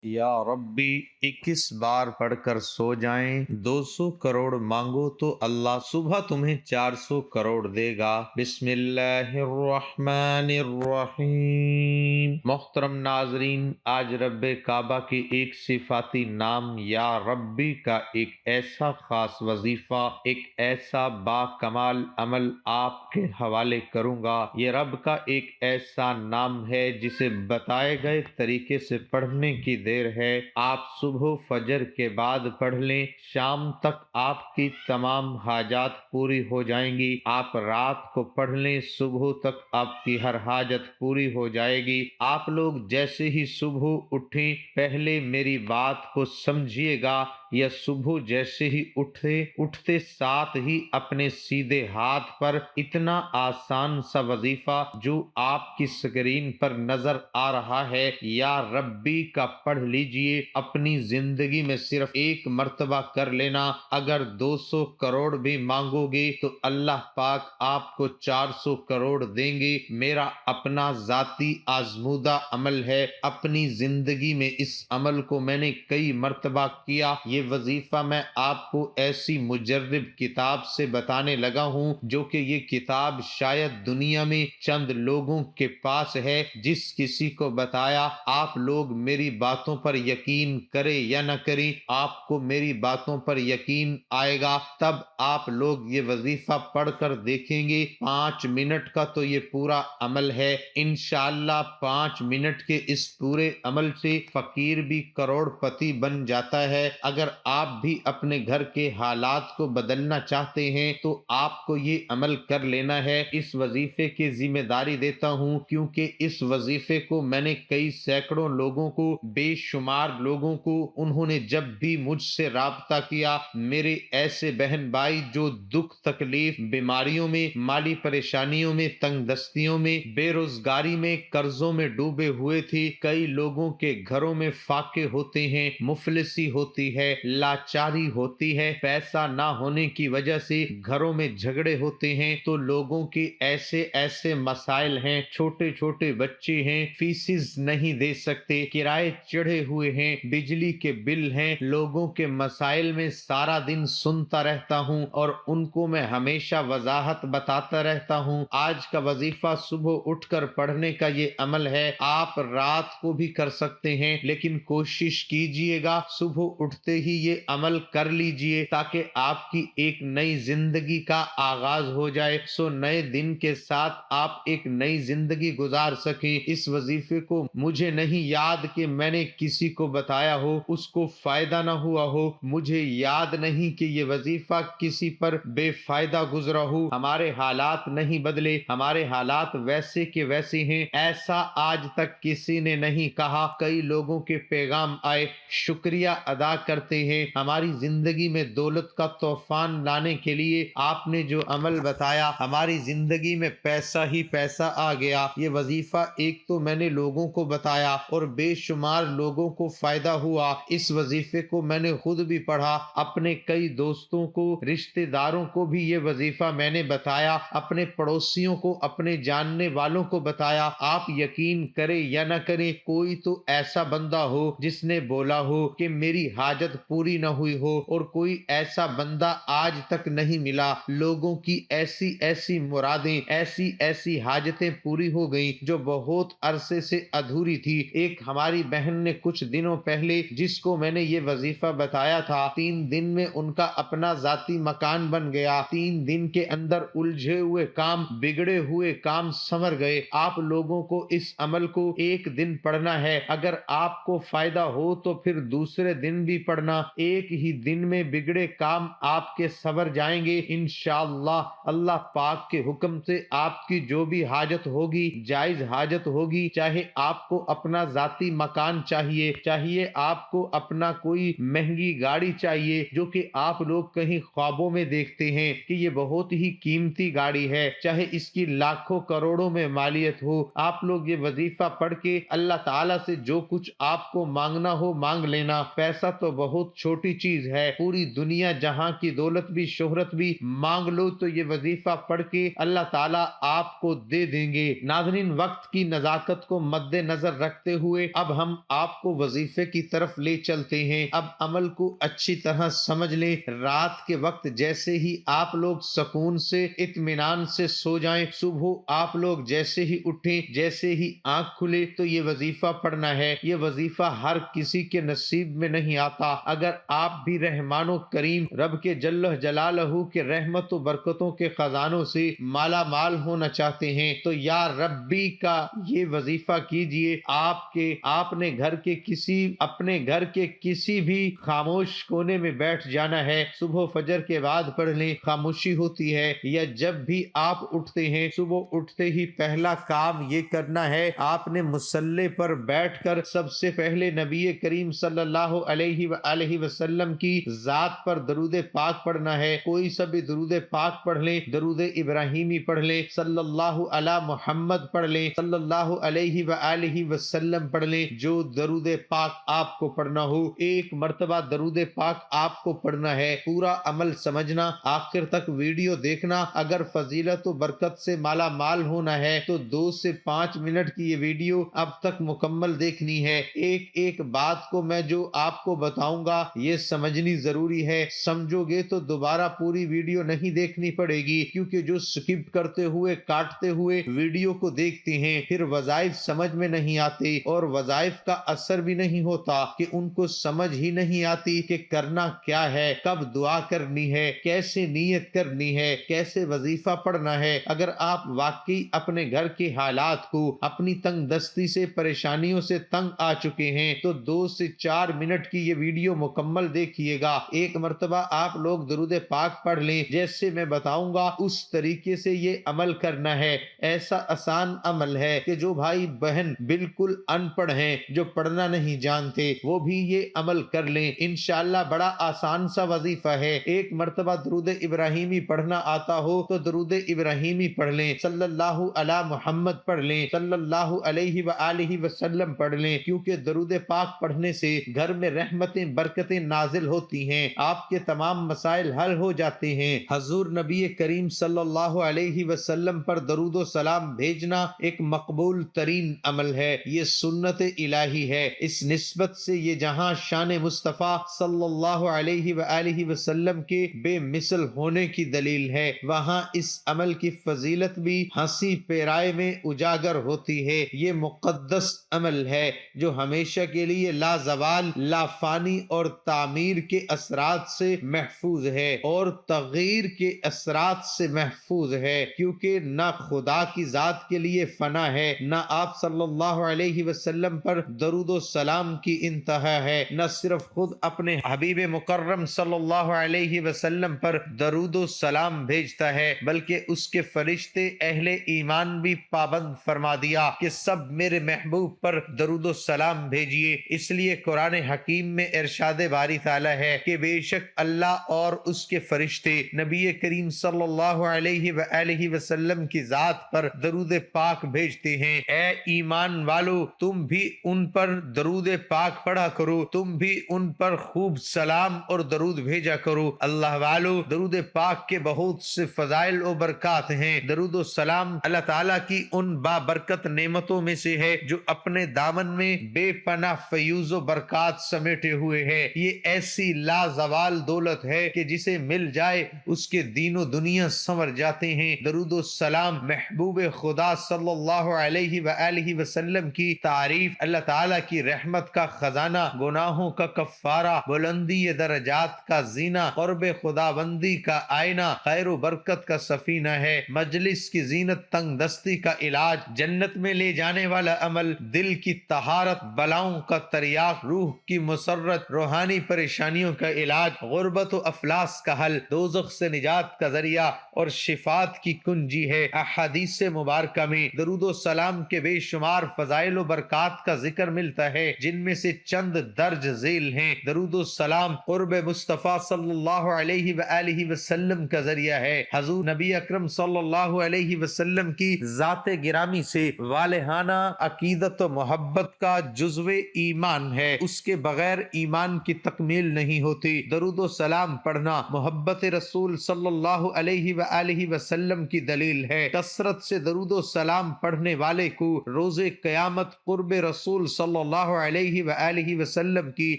یا ربی 21 بار پڑھ کر سو جائیں، 200 کروڑ مانگو تو اللہ صبح تمہیں 400 کروڑ دے گا۔ بسم اللہ الرحمن الرحیم۔ محترم ناظرین، آج رب کعبہ کے ایک صفاتی نام یا ربی کا ایک ایسا خاص وظیفہ، ایک ایسا با کمال عمل آپ کے حوالے کروں گا۔ یہ رب کا ایک ایسا نام ہے جسے بتائے گئے طریقے سے پڑھنے کی دیر ہے۔ آپ صبح فجر کے بعد پڑھ لیں، شام تک آپ کی تمام حاجات پوری ہو جائیں گی۔ آپ رات کو پڑھ لیں، صبح تک آپ کی ہر حاجت پوری ہو جائے گی۔ آپ لوگ جیسے ہی صبح اٹھیں پہلے میری بات کو سمجھیے گا، یا صبح جیسے ہی اٹھتے ساتھ ہی اپنے سیدھے ہاتھ پر اتنا آسان سا وظیفہ جو آپ کی سکرین پر نظر آ رہا ہے یا ربی کا پڑھ لیجئے۔ اپنی زندگی میں صرف ایک مرتبہ کر لینا۔ اگر 200 کروڑ بھی مانگو گے تو اللہ پاک آپ کو 400 کروڑ دیں گے۔ میرا اپنا ذاتی آزمودہ عمل ہے، اپنی زندگی میں اس عمل کو میں نے کئی مرتبہ کیا۔ یہ وظیفہ میں آپ کو ایسی مجرب کتاب سے بتانے لگا ہوں جو کہ یہ کتاب شاید دنیا میں چند لوگوں کے پاس ہے۔ جس کسی کو بتایا، آپ لوگ میری باتوں پر یقین کرے یا نہ کریں، آپ کو میری باتوں پر یقین آئے گا، تب آپ لوگ یہ وظیفہ پڑھ کر دیکھیں گے۔ 5 منٹ کا تو یہ پورا عمل ہے۔ انشاءاللہ 5 منٹ کے اس پورے عمل سے فقیر بھی کروڑ پتی بن جاتا ہے۔ اگر آپ بھی اپنے گھر کے حالات کو بدلنا چاہتے ہیں تو آپ کو یہ عمل کر لینا ہے۔ اس وظیفے کی ذمہ داری دیتا ہوں کیونکہ اس وظیفے کو میں نے کئی سینکڑوں لوگوں کو، بے شمار لوگوں کو، انہوں نے جب بھی مجھ سے رابطہ کیا، میرے ایسے بہن بھائی جو دکھ تکلیف، بیماریوں میں، مالی پریشانیوں میں، تنگ دستیوں میں، بے روزگاری میں، قرضوں میں ڈوبے ہوئے تھے، کئی لوگوں کے گھروں میں فاقے ہوتے ہیں، مفلسی ہوتی ہے، لاچاری ہوتی ہے، پیسہ نہ ہونے کی وجہ سے گھروں میں جھگڑے ہوتے ہیں، تو لوگوں کے ایسے ایسے مسائل ہیں، چھوٹے چھوٹے بچے ہیں، فیسز نہیں دے سکتے، کرائے چڑھے ہوئے ہیں، بجلی کے بل ہیں، لوگوں کے مسائل میں سارا دن سنتا رہتا ہوں اور ان کو میں ہمیشہ وضاحت بتاتا رہتا ہوں۔ آج کا وظیفہ صبح اٹھ کر پڑھنے کا یہ عمل ہے۔ آپ رات کو بھی کر سکتے ہیں لیکن کوشش کیجئے گا صبح اٹھتے ہی یہ عمل کر لیجئے تاکہ آپ کی ایک نئی زندگی کا آغاز ہو جائے، سو نئے دن کے ساتھ آپ ایک نئی زندگی گزار سکیں۔ اس وظیفے کو مجھے نہیں یاد کہ میں نے کسی کو بتایا ہو، اس کو فائدہ نہ ہوا ہو، مجھے یاد نہیں کہ یہ وظیفہ کسی پر بے فائدہ گزرا ہو۔ ہمارے حالات نہیں بدلے، ہمارے حالات ویسے کے ویسے ہیں، ایسا آج تک کسی نے نہیں کہا۔ کئی لوگوں کے پیغام آئے، شکریہ ادا کرتے ہیں، ہماری زندگی میں دولت کا طوفان لانے کے لیے آپ نے جو عمل بتایا، ہماری زندگی میں پیسہ ہی پیسہ آ گیا۔ یہ وظیفہ ایک تو میں نے لوگوں کو بتایا اور بے شمار لوگوں کو فائدہ ہوا۔ اس وظیفے کو میں نے خود بھی پڑھا، اپنے کئی دوستوں کو، رشتہ داروں کو بھی یہ وظیفہ میں نے بتایا، اپنے پڑوسیوں کو، اپنے جاننے والوں کو بتایا۔ آپ یقین کریں یا نہ کریں، کوئی تو ایسا بندہ ہو جس نے بولا ہو کہ میری حاجت پوری نہ ہوئی ہو، اور کوئی ایسا بندہ آج تک نہیں ملا۔ لوگوں کی ایسی ایسی مرادیں، ایسی ایسی حاجتیں پوری ہو گئیں جو بہت عرصے سے ادھوری تھی۔ ایک ہماری بہن نے کچھ دنوں پہلے، جس کو میں نے یہ وظیفہ بتایا تھا، 3 دن میں ان کا اپنا ذاتی مکان بن گیا۔ 3 دن کے اندر الجھے ہوئے کام، بگڑے ہوئے کام سنور گئے۔ آپ لوگوں کو اس عمل کو ایک دن پڑھنا ہے، اگر آپ کو فائدہ ہو تو پھر دوسرے دن بھی پڑھنا۔ ایک ہی دن میں بگڑے کام آپ کے سنور جائیں گے انشاءاللہ۔ اللہ پاک کے حکم سے آپ کی جو بھی حاجت ہوگی، جائز حاجت ہوگی، چاہے آپ کو اپنا ذاتی مکان چاہیے، چاہیے آپ کو اپنا کوئی مہنگی گاڑی چاہیے جو کہ آپ لوگ کہیں خوابوں میں دیکھتے ہیں کہ یہ بہت ہی قیمتی گاڑی ہے، چاہے اس کی لاکھوں کروڑوں میں مالیت ہو، آپ لوگ یہ وظیفہ پڑھ کے اللہ تعالیٰ سے جو کچھ آپ کو مانگنا ہو مانگ لینا۔ پیسہ تو بہت چھوٹی چیز ہے، پوری دنیا جہاں کی دولت بھی، شہرت بھی مانگ لو تو یہ وظیفہ پڑھ کے اللہ تعالیٰ آپ کو دے دیں گے۔ ناظرین، وقت کی نزاکت کو مد نظر رکھتے ہوئے اب ہم آپ آپ کو وظیفے کی طرف لے چلتے ہیں۔ اب عمل کو اچھی طرح سمجھ لیں، رات کے وقت جیسے ہی آپ لوگ سکون سے اطمینان سے سو جائیں، صبح آپ لوگ جیسے ہی اٹھیں، جیسے ہی آنکھ کھلے تو یہ وظیفہ پڑھنا ہے۔ یہ وظیفہ ہر کسی کے نصیب میں نہیں آتا۔ اگر آپ بھی رحمان و کریم رب کے جل جلالہ کے رحمت و برکتوں کے خزانوں سے مالا مال ہونا چاہتے ہیں تو یا ربی کا یہ وظیفہ کیجئے۔ آپ نے اپنے گھر کے کسی بھی خاموش کونے میں بیٹھ جانا ہے، صبح فجر کے بعد پڑھ لیں، خاموشی ہوتی ہے، یا جب بھی آپ اٹھتے ہیں صبح اٹھتے ہی پہلا کام یہ کرنا ہے، آپ نے مصلی پر بیٹھ کر سب سے پہلے نبی کریم صلی اللہ علیہ وآلہ وسلم کی ذات پر درود پاک پڑھنا ہے۔ کوئی سا بھی درود پاک پڑھ لیں، درود ابراہیمی پڑھ لیں، صلی اللہ علی محمد پڑھ لیں، صلی اللہ علیہ وآلہ وسلم پڑھ لیں، جو درود پاک آپ کو پڑھنا ہو۔ ایک مرتبہ درود پاک آپ کو پڑھنا ہے، پورا عمل سمجھنا، آخر تک ویڈیو دیکھنا۔ اگر فضیلت و برکت سے مالا مال ہونا ہے تو 2 سے 5 منٹ کی یہ ویڈیو اب تک مکمل دیکھنی ہے۔ ایک ایک بات کو میں جو آپ کو بتاؤں گا یہ سمجھنی ضروری ہے، سمجھو گے تو دوبارہ پوری ویڈیو نہیں دیکھنی پڑے گی، کیونکہ جو سکپ کرتے ہوئے کاٹتے ہوئے ویڈیو کو دیکھتے ہیں پھر وظائف سمجھ میں نہیں آتے، اور وظائف کا اثر بھی نہیں ہوتا کہ ان کو سمجھ ہی نہیں آتی کہ کرنا کیا ہے، کب دعا کرنی ہے، کیسے نیت کرنی ہے، کیسے وظیفہ پڑھنا ہے۔ اگر آپ واقعی اپنے گھر کے حالات کو، اپنی تنگ دستی سے، پریشانیوں سے تنگ آ چکے ہیں تو 2 سے 4 منٹ کی یہ ویڈیو مکمل دیکھیے گا۔ ایک مرتبہ آپ لوگ درود پاک پڑھ لیں، جیسے میں بتاؤں گا اس طریقے سے یہ عمل کرنا ہے۔ ایسا آسان عمل ہے کہ جو بھائی بہن بالکل ان پڑھ ہیں، جو پڑھنا نہیں جانتے، وہ بھی یہ عمل کر لیں، انشاءاللہ بڑا آسان سا وظیفہ ہے۔ ایک مرتبہ درود ابراہیمی پڑھنا آتا ہو تو درود ابراہیمی پڑھ لیں، صلی اللہ علی محمد پڑھ لیں، صلی اللہ علیہ وآلہ وسلم پڑھ لیں، کیونکہ درود پاک پڑھنے سے گھر میں رحمتیں برکتیں نازل ہوتی ہیں، آپ کے تمام مسائل حل ہو جاتے ہیں۔ حضور نبی کریم صلی اللہ علیہ وسلم پر درود و سلام بھیجنا ایک مقبول ترین عمل ہے، یہ سنت الہی ہے، اس نسبت سے یہ جہاں شان مصطفیٰ صلی اللہ علیہ وآلہ وسلم کے بے مثل ہونے کی دلیل ہے، وہاں اس عمل کی فضیلت بھی ہنسی پیرائے میں اجاگر ہوتی ہے۔ یہ مقدس عمل ہے جو ہمیشہ کے لیے لا زوال، لا فانی اور تعمیر کے اثرات سے محفوظ ہے اور تغییر کے اثرات سے محفوظ ہے، کیونکہ نہ خدا کی ذات کے لیے فنا ہے، نہ آپ صلی اللہ علیہ وسلم پر درود و سلام کی انتہا ہے، نہ صرف خود اپنے حبیب مکرم صلی اللہ علیہ وسلم پر درود و سلام بھیجتا ہے بلکہ اس کے فرشتے اہل ایمان بھی پابند فرما دیا کہ سب میرے محبوب پر درود و سلام بھیجیے۔ اس لیے قرآن حکیم میں ارشاد باری تعالی ہے کہ بے شک اللہ اور اس کے فرشتے نبی کریم صلی اللہ علیہ وآلہ وسلم کی ذات پر درود پاک بھیجتے ہیں۔ اے ایمان والو، تم بھی ان پر درود پاک پڑھا کرو، تم بھی ان پر خوب سلام اور درود بھیجا کرو۔ اللہ والو، درود پاک کے بہت سے فضائل و برکات ہیں۔ درود و سلام اللہ تعالیٰ کی ان بابرکت نعمتوں میں سے ہے جو اپنے دامن میں بے پناہ فیوز و برکات سمیٹے ہوئے ہے۔ یہ ایسی لا زوال دولت ہے کہ جسے مل جائے اس کے دین و دنیا سنور جاتے ہیں۔ درود و سلام محبوب خدا صلی اللہ علیہ وآلہ وسلم کی تعریف، اللہ تعالیٰ کی رحمت کا خزانہ، گناہوں کا کفارہ، بلندی درجات کا زینہ، قرب خداوندی کا آئینہ، خیر و برکت کا سفینہ ہے، مجلس کی زینت، تنگ دستی کا علاج، جنت میں لے جانے والا عمل، دل کی طہارت، بلاؤں کا تریاق، روح کی مسرت، روحانی پریشانیوں کا علاج، غربت و افلاس کا حل، دوزخ سے نجات کا ذریعہ اور شفاعت کی کنجی ہے۔ احادیث مبارکہ میں درود و سلام کے بے شمار فضائل و برکات کا ذکر ملتا ہے، جن میں سے چند درج ذیل ہیں۔ درود و سلام قرب مصطفیٰ صلی اللہ علیہ وآلہ وسلم کا ذریعہ ہے۔ حضور نبی اکرم صلی اللہ علیہ وسلم کی ذات گرامی سے والہانہ عقیدت و محبت کا جزو ایمان ہے، اس کے بغیر ایمان کی تکمیل نہیں ہوتی۔ درود و سلام پڑھنا محبت رسول صلی اللہ علیہ وآلہ وسلم کی دلیل ہے۔ کثرت سے درود و سلام پڑھنے والے کو روز قیامت قرب رسول صلی صلی اللہ علیہ وآلہ وسلم کی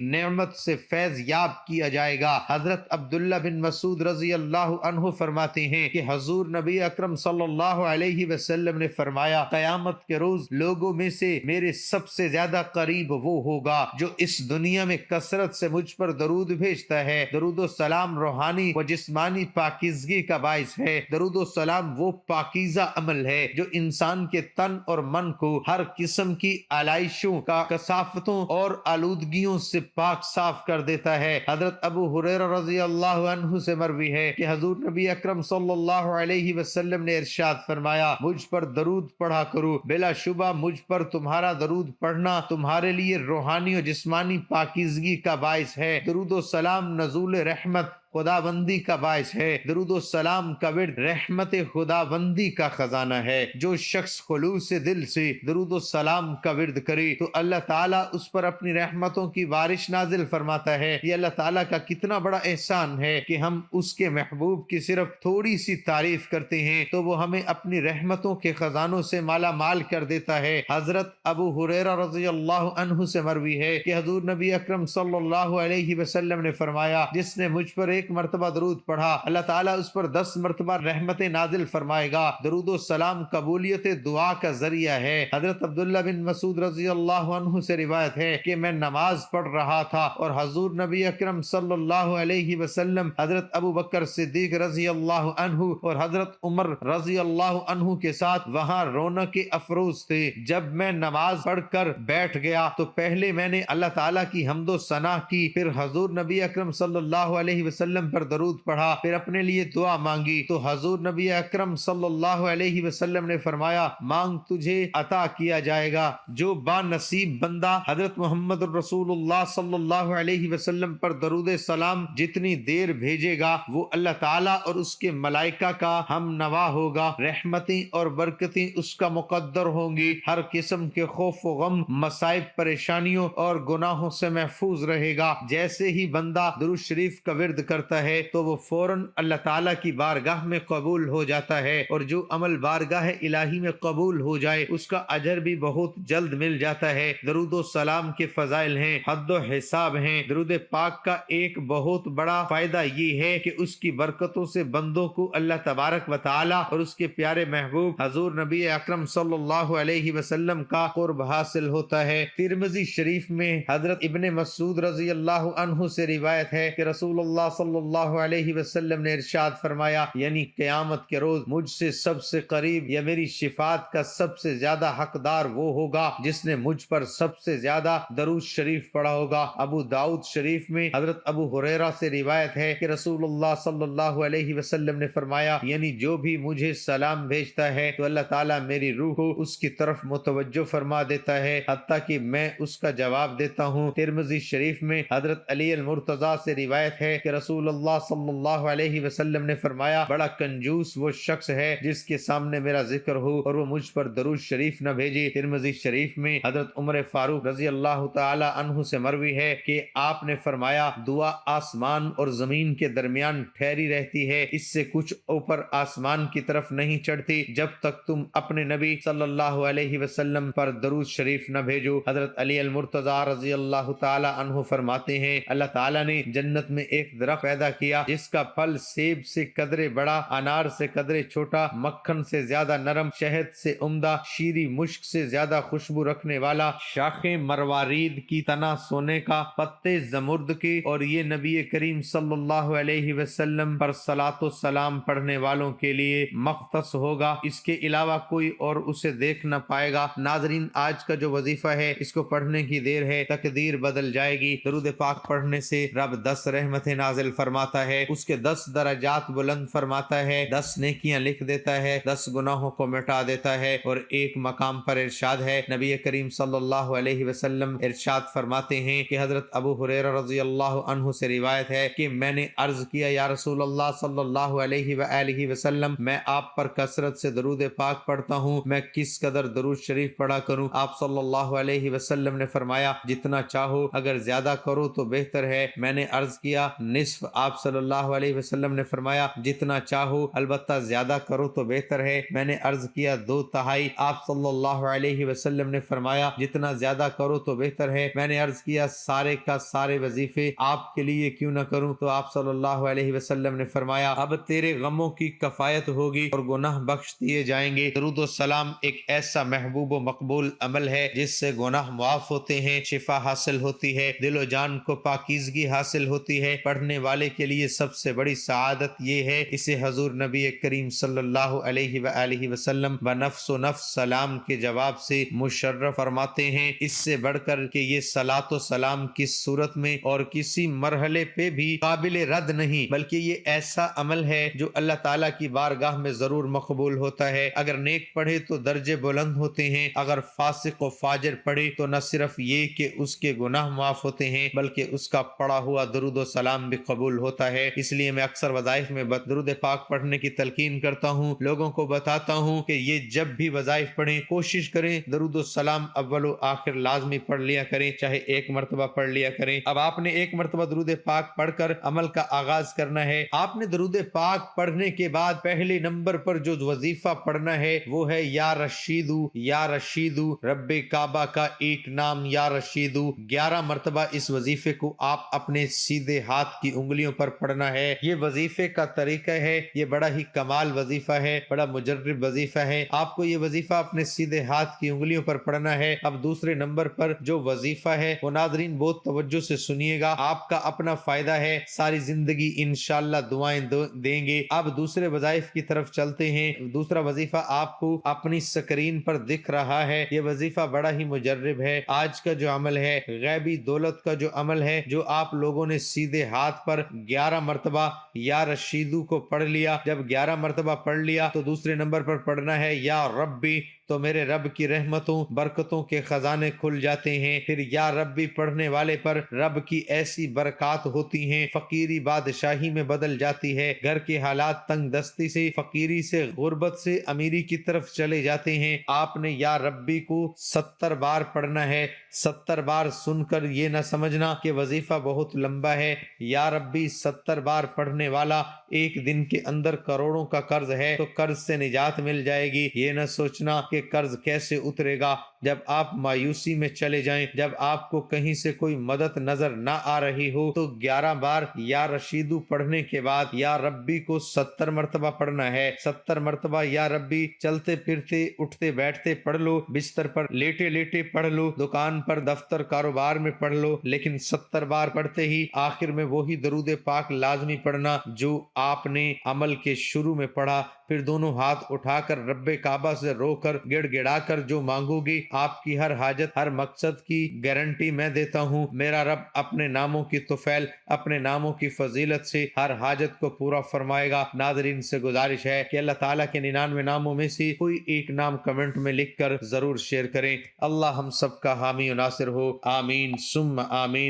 نعمت سے فیض یاب کیا جائے گا۔ حضرت عبداللہ بن مسعود رضی اللہ عنہ فرماتے ہیں کہ حضور نبی اکرم صلی اللہ علیہ وسلم نے فرمایا، قیامت کے روز لوگوں میں سے میرے سب سے زیادہ قریب وہ ہوگا جو اس دنیا میں کثرت سے مجھ پر درود بھیجتا ہے۔ درود و سلام روحانی و جسمانی پاکیزگی کا باعث ہے۔ درود و سلام وہ پاکیزہ عمل ہے جو انسان کے تن اور من کو ہر قسم کی آلائشوں کا کثافتوں اور آلودگیوں سے پاک صاف کر دیتا ہے۔ حضرت ابو ہریرہ رضی اللہ عنہ سے مروی ہے کہ حضور نبی اکرم صلی اللہ علیہ وسلم نے ارشاد فرمایا، مجھ پر درود پڑھا کرو، بلا شبہ مجھ پر تمہارا درود پڑھنا تمہارے لیے روحانی و جسمانی پاکیزگی کا باعث ہے۔ درود و سلام نزول رحمت خدا بندی کا باعث ہے۔ درود و سلام کا ورد رحمت خدا بندی کا خزانہ ہے۔ جو شخص خلوص دل سے درود و سلام کا ورد کرے تو اللہ تعالیٰ اس پر اپنی رحمتوں کی بارش نازل فرماتا ہے۔ یہ اللہ تعالیٰ کا کتنا بڑا احسان ہے کہ ہم اس کے محبوب کی صرف تھوڑی سی تعریف کرتے ہیں تو وہ ہمیں اپنی رحمتوں کے خزانوں سے مالا مال کر دیتا ہے۔ حضرت ابو ہریرہ رضی اللہ عنہ سے مروی ہے کہ حضور نبی اکرم صلی اللہ علیہ وسلم نے فرمایا، جس نے مجھ پر ایک مرتبہ درود پڑھا اللہ تعالیٰ اس پر 10 مرتبہ رحمت نازل فرمائے گا۔ درود و سلام قبولیت دعا کا ذریعہ ہے۔ حضرت عبداللہ بن مسعود رضی اللہ عنہ سے روایت ہے کہ میں نماز پڑھ رہا تھا اور حضور نبی اکرم صلی اللہ علیہ وسلم، حضرت ابو بکر صدیق رضی اللہ عنہ اور حضرت عمر رضی اللہ عنہ کے ساتھ وہاں رونق افروز تھے۔ جب میں نماز پڑھ کر بیٹھ گیا تو پہلے میں نے اللہ تعالیٰ کی حمد و ثنا کی، پھر حضور نبی اکرم صلی اللہ علیہ وسلم پر درود پڑھا، پھر اپنے لیے دعا مانگی تو حضور نبی اکرم صلی اللہ علیہ وسلم نے فرمایا، مانگ تجھے عطا کیا جائے گا۔ جو با نصیب بندہ حضرت محمد رسول اللہ صلی اللہ علیہ وسلم پر درود سلام جتنی دیر بھیجے گا وہ اللہ تعالیٰ اور اس کے ملائکہ کا ہم نوا ہوگا، رحمتیں اور برکتیں اس کا مقدر ہوں گی، ہر قسم کے خوف و غم، مصائب، پریشانیوں اور گناہوں سے محفوظ رہے گا۔ جیسے ہی بندہ درود شریف کا ورد کرتا ہے تو وہ فوراً اللہ تعالیٰ کی بارگاہ میں قبول ہو جاتا ہے، اور جو عمل بارگاہ الہی میں قبول ہو جائے اس کا اجر بھی بہت جلد مل جاتا ہے۔ درود و سلام کے فضائل ہیں، حد و حساب ہیں۔ درود پاک کا ایک بہت بڑا فائدہ یہ ہے کہ اس کی برکتوں سے بندوں کو اللہ تبارک و تعالی اور اس کے پیارے محبوب حضور نبی اکرم صلی اللہ علیہ وسلم کا قرب حاصل ہوتا ہے۔ ترمذی شریف میں حضرت ابن مسعود رضی اللہ عنہ سے روایت ہے کہ رسول اللہ صلی اللہ علیہ وسلم نے ارشاد فرمایا، یعنی قیامت کے روز مجھ سے سب سے قریب یا میری شفاعت کا سب سے زیادہ حقدار وہ ہوگا جس نے مجھ پر سب سے زیادہ درود شریف پڑھا ہوگا۔ ابو داؤد شریف میں حضرت ابو ہریرہ سے روایت ہے کہ رسول اللہ صلی اللہ علیہ وسلم نے فرمایا، یعنی جو بھی مجھے سلام بھیجتا ہے تو اللہ تعالیٰ میری روح کو اس کی طرف متوجہ فرما دیتا ہے حتیٰ کہ میں اس کا جواب دیتا ہوں۔ ترمذی شریف میں حضرت علی المرتضیٰ سے روایت ہے کہ رسول اللہ صلی اللہ علیہ وسلم نے فرمایا، بڑا کنجوس وہ شخص ہے جس کے سامنے میرا ذکر ہو اور وہ مجھ پر درود شریف نہ بھیجے۔ ترمذی شریف میں حضرت عمر فاروق رضی اللہ تعالی عنہ سے مروی ہے کہ آپ نے فرمایا، دعا آسمان اور زمین کے درمیان ٹھہری رہتی ہے، اس سے کچھ اوپر آسمان کی طرف نہیں چڑھتی جب تک تم اپنے نبی صلی اللہ علیہ وسلم پر درود شریف نہ بھیجو۔ حضرت علی المرتضیٰ رضی اللہ تعالی عنہ فرماتے ہیں، اللہ تعالی نے جنت میں ایک درخت پیدا کیا جس کا پھل سیب سے قدرے بڑا، انار سے قدرے چھوٹا، مکھن سے زیادہ نرم، شہد سے عمدہ، شیری مشک سے زیادہ خوشبو رکھنے والا، شاخیں مروارید کی، تنا سونے کا، پتے زمرد کے، اور یہ نبی کریم صلی اللہ علیہ وسلم پر صلاۃ و سلام پڑھنے والوں کے لیے مختص ہوگا، اس کے علاوہ کوئی اور اسے دیکھ نہ پائے گا۔ ناظرین، آج کا جو وظیفہ ہے اس کو پڑھنے کی دیر ہے، تقدیر بدل جائے گی۔ درود پاک پڑھنے سے رب 10 رحمتیں نازل فرماتا ہے، اس کے 10 درجات بلند فرماتا ہے، 10 نیکیاں لکھ دیتا ہے، 10 گناہوں کو مٹا دیتا ہے، اور ایک مقام پر ارشاد ہے، نبی کریم صلی اللہ علیہ وسلم ارشاد فرماتے ہیں کہ حضرت ابو ہریرہ رضی اللہ عنہ سے روایت ہے کہ میں نے عرض کیا، یا رسول اللہ صلی اللہ علیہ وآلہ وسلم، میں آپ پر کثرت سے درود پاک پڑھتا ہوں، میں کس قدر درود شریف پڑھا کروں؟ آپ صلی اللہ علیہ وسلم نے فرمایا، جتنا چاہو، اگر زیادہ کرو تو بہتر ہے۔ میں نے عرض کیا، نصف نصف۔ آپ صلی اللہ علیہ وسلم نے فرمایا جتنا چاہو، البتہ زیادہ کرو تو بہتر ہے۔ میں نے عرض کیا 2/3۔ آپ صلی اللہ علیہ وسلم نے فرمایا جتنا زیادہ کرو تو بہتر ہے۔ میں نے عرض کیا سارے کا سارے وظیفے آپ کے لیے کیوں نہ کروں؟ تو آپ صلی اللہ علیہ وسلم نے فرمایا اب تیرے غموں کی کفایت ہوگی اور گناہ بخش دیے جائیں گے۔ درود و سلام ایک ایسا محبوب و مقبول عمل ہے جس سے گناہ معاف ہوتے ہیں، شفا حاصل ہوتی ہے، دل و جان کو پاکیزگی حاصل ہوتی ہے۔ پڑھنے والے کے لیے سب سے بڑی سعادت یہ ہے، اسے حضور نبی کریم صلی اللہ علیہ وآلہ وسلم بنفس و نفس سلام کے جواب سے مشرف فرماتے ہیں۔ اس سے بڑھ کر کہ یہ صلاۃ و سلام کس صورت میں اور کسی مرحلے پہ بھی قابل رد نہیں، بلکہ یہ ایسا عمل ہے جو اللہ تعالیٰ کی بارگاہ میں ضرور مقبول ہوتا ہے۔ اگر نیک پڑھے تو درجے بلند ہوتے ہیں، اگر فاسق و فاجر پڑھے تو نہ صرف یہ کہ اس کے گناہ معاف ہوتے ہیں بلکہ اس کا پڑھا ہوا درود و سلام بھی قبول ہوتا ہے۔ اس لیے میں اکثر وظائف میں درود پاک پڑھنے کی تلقین کرتا ہوں، لوگوں کو بتاتا ہوں کہ یہ جب بھی وظائف پڑھیں کوشش کریں درود و سلام اول و آخر لازمی پڑھ لیا کریں، چاہے ایک مرتبہ پڑھ لیا کریں۔ اب آپ نے ایک مرتبہ درود پاک پڑھ کر عمل کا آغاز کرنا ہے۔ آپ نے درود پاک پڑھنے کے بعد پہلے نمبر پر جو وظیفہ پڑھنا ہے وہ ہے یا رشیدو یا رشیدو، رب کعبہ کا ایک نام یا رشیدو۔ 11 مرتبہ اس وظیفے کو آپ اپنے سیدھے ہاتھ کی انگلیوں پر پڑھنا ہے۔ یہ وظیفے کا طریقہ ہے، یہ بڑا ہی کمال وظیفہ ہے، بڑا مجرب وظیفہ ہے۔ آپ کو یہ وظیفہ اپنے سیدھے ہاتھ کی انگلیوں پر پڑھنا ہے۔ اب دوسرے نمبر پر جو وظیفہ ہے وہ ناظرین بہت توجہ سے سنیے گا، آپ کا اپنا فائدہ ہے، ساری زندگی انشاءاللہ دعائیں دیں گے۔ اب دوسرے وظائف کی طرف چلتے ہیں۔ دوسرا وظیفہ آپ کو اپنی سکرین پر دکھ رہا ہے، یہ وظیفہ بڑا ہی مجرب ہے۔ آج کا جو عمل ہے غیبی دولت کا جو عمل ہے، جو آپ لوگوں نے سیدھے ہاتھ پر 11 مرتبہ یا رشیدو کو پڑھ لیا، جب 11 مرتبہ پڑھ لیا تو دوسرے نمبر پر پڑھنا ہے یا ربی، تو میرے رب کی رحمتوں برکتوں کے خزانے کھل جاتے ہیں۔ پھر یا ربی پڑھنے والے پر رب کی ایسی برکات ہوتی ہیں، فقیری بادشاہی میں بدل جاتی ہے، گھر کے حالات تنگ دستی سے، فقیری سے، غربت سے امیری کی طرف چلے جاتے ہیں۔ آپ نے یا ربی کو 70 بار پڑھنا ہے۔ 70 بار سن کر یہ نہ سمجھنا کہ وظیفہ بہت لمبا ہے۔ یا ربی 70 بار پڑھنے والا ایک دن کے اندر کروڑوں کا قرض ہے تو قرض سے نجات مل جائے گی۔ یہ نہ سوچنا کہ قرض کیسے اترے گا۔ جب آپ مایوسی میں چلے جائیں، جب آپ کو کہیں سے کوئی مدد نظر نہ آ رہی ہو، تو 11 بار یا رشیدو پڑھنے کے بعد یا ربی کو 70 مرتبہ پڑھنا ہے۔ 70 مرتبہ یا ربی چلتے پھرتے اٹھتے بیٹھتے پڑھ لو، بستر پر لیٹے لیٹے پڑھ لو، دکان پر دفتر کاروبار میں پڑھ لو، لیکن 70 بار پڑھتے ہی آخر میں وہی درود پاک لازمی پڑھنا جو آپ نے عمل کے شروع میں پڑھا۔ پھر دونوں ہاتھ اٹھا کر رب کعبہ سے رو کر گڑ گڑا کر جو مانگو گی، آپ کی ہر حاجت ہر مقصد کی گارنٹی میں دیتا ہوں۔ میرا رب اپنے ناموں کی طفیل، اپنے ناموں کی فضیلت سے ہر حاجت کو پورا فرمائے گا۔ ناظرین سے گزارش ہے کہ اللہ تعالیٰ کے 99 ناموں میں سے کوئی ایک نام کمنٹ میں لکھ کر ضرور شیئر کریں۔ اللہ ہم سب کا حامی و ناصر ہو، آمین ثم آمین۔